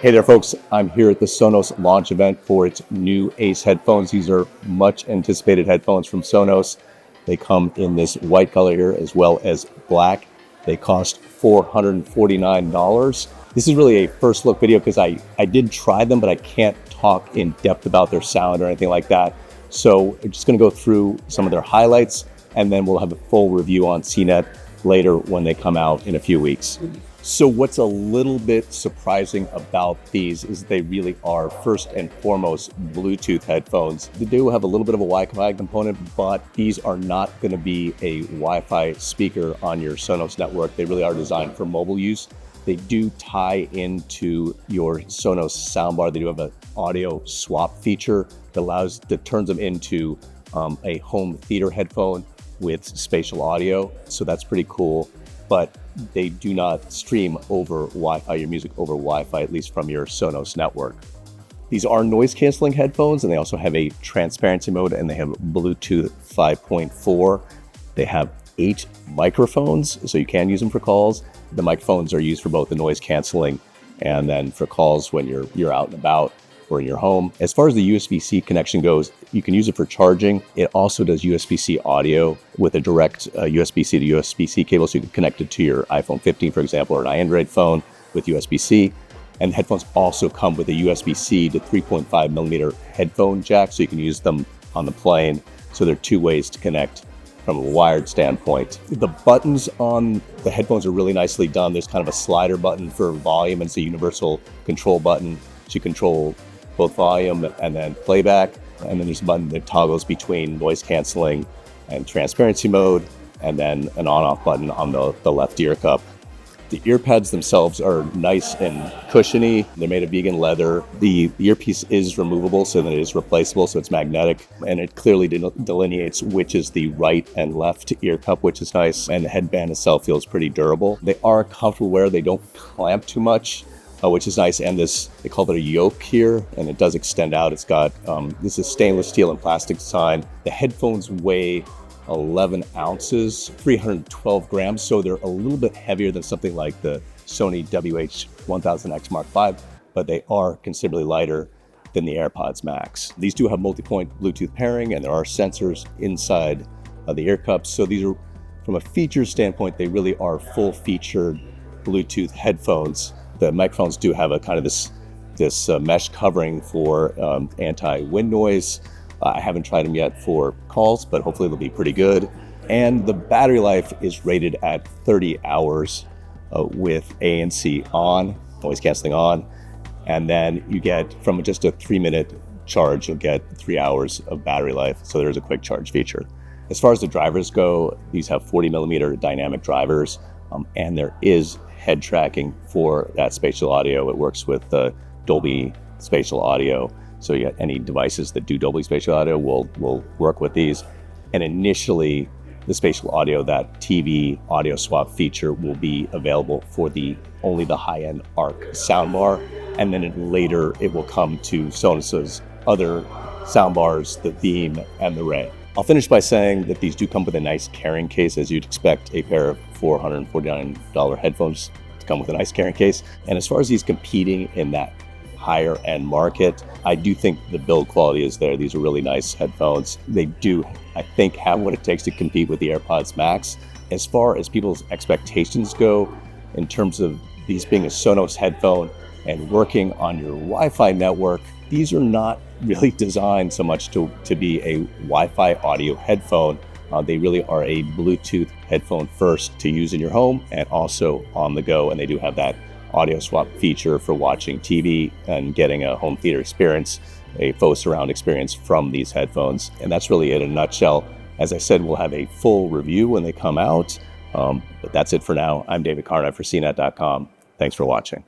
Hey there, folks. I'm here at the Sonos launch event for its new Ace headphones. These are much anticipated headphones from Sonos. They come in this white color here as well as black. They cost $449. This is really a first look video because I did try them, but I can't talk in depth about their sound or anything like that. So I'm just going to go through some of their highlights, and then we'll have a full review on CNET later when they come out in a few weeks. So what's a little bit surprising about these is they really are first and foremost Bluetooth headphones. They do have a little bit of a Wi-Fi component, but these are not going to be a Wi-Fi speaker on your Sonos network. They really are designed for mobile use. They do tie into your Sonos soundbar. They do have an audio swap feature that turns them into a home theater headphone with spatial audio. So that's pretty cool. But they do not stream over Wi-Fi, your music over Wi-Fi, at least from your Sonos network. These are noise canceling headphones, and they also have a transparency mode, and they have Bluetooth 5.4. They have 8 microphones, so you can use them for calls. The microphones are used for both the noise canceling and then for calls when you're out and about or in your home. As far as the USB-C connection goes, you can use it for charging. It also does USB-C audio with a direct USB-C to USB-C cable, so you can connect it to your iPhone 15, for example, or an Android phone with USB-C. And headphones also come with a USB-C to 3.5 millimeter headphone jack, so you can use them on the plane. So there are 2 ways to connect from a wired standpoint. The buttons on the headphones are really nicely done. There's kind of a slider button for volume, and it's a universal control button to control both volume and then playback. And then there's a button that toggles between noise canceling and transparency mode, and then an on-off button on the left ear cup. The ear pads themselves are nice and cushiony. They're made of vegan leather. The earpiece is removable, so that it is replaceable, so it's magnetic, and it clearly delineates which is the right and left ear cup, which is nice. And the headband itself feels pretty durable. They are comfortable wear. They don't clamp too much, which is nice. And they call it a yoke here, and it does extend out. It's got, this is stainless steel and plastic design. The headphones weigh 11 ounces, 312 grams. So they're a little bit heavier than something like the Sony WH-1000X Mark V, but they are considerably lighter than the AirPods Max. These do have multipoint Bluetooth pairing, and there are sensors inside of the ear cups. So these are, from a feature standpoint, they really are full featured Bluetooth headphones. The microphones do have a kind of this mesh covering for anti-wind noise. I haven't tried them yet for calls, but hopefully they'll be pretty good. And the battery life is rated at 30 hours with ANC on, noise canceling on. And then you get, from just a 3-minute charge, you'll get 3 hours of battery life. So there's a quick charge feature. As far as the drivers go, these have 40 millimeter dynamic drivers, and there is head tracking for that spatial audio. It works with Dolby spatial audio. So any devices that do Dolby spatial audio will work with these. And initially, the spatial audio, that TV audio swap feature, will be available for only the high-end ARC soundbar. And then later, it will come to Sonos's other soundbars, the Theme and the Ray. I'll finish by saying that these do come with a nice carrying case, as you'd expect a pair of $449 headphones to come with a nice carrying case. And as far as these competing in that higher end market, I do think the build quality is there. These are really nice headphones. They do, I think, have what it takes to compete with the AirPods Max. As far as people's expectations go, in terms of these being a Sonos headphone and working on your Wi-Fi network, these are not really designed so much to be a Wi-Fi audio headphone. They really are a Bluetooth headphone first to use in your home and also on the go. And they do have that audio swap feature for watching TV and getting a home theater experience, a faux surround experience from these headphones. And that's really it in a nutshell. As I said, we'll have a full review when they come out. But that's it for now. I'm David Carnoy for CNET.com. Thanks for watching.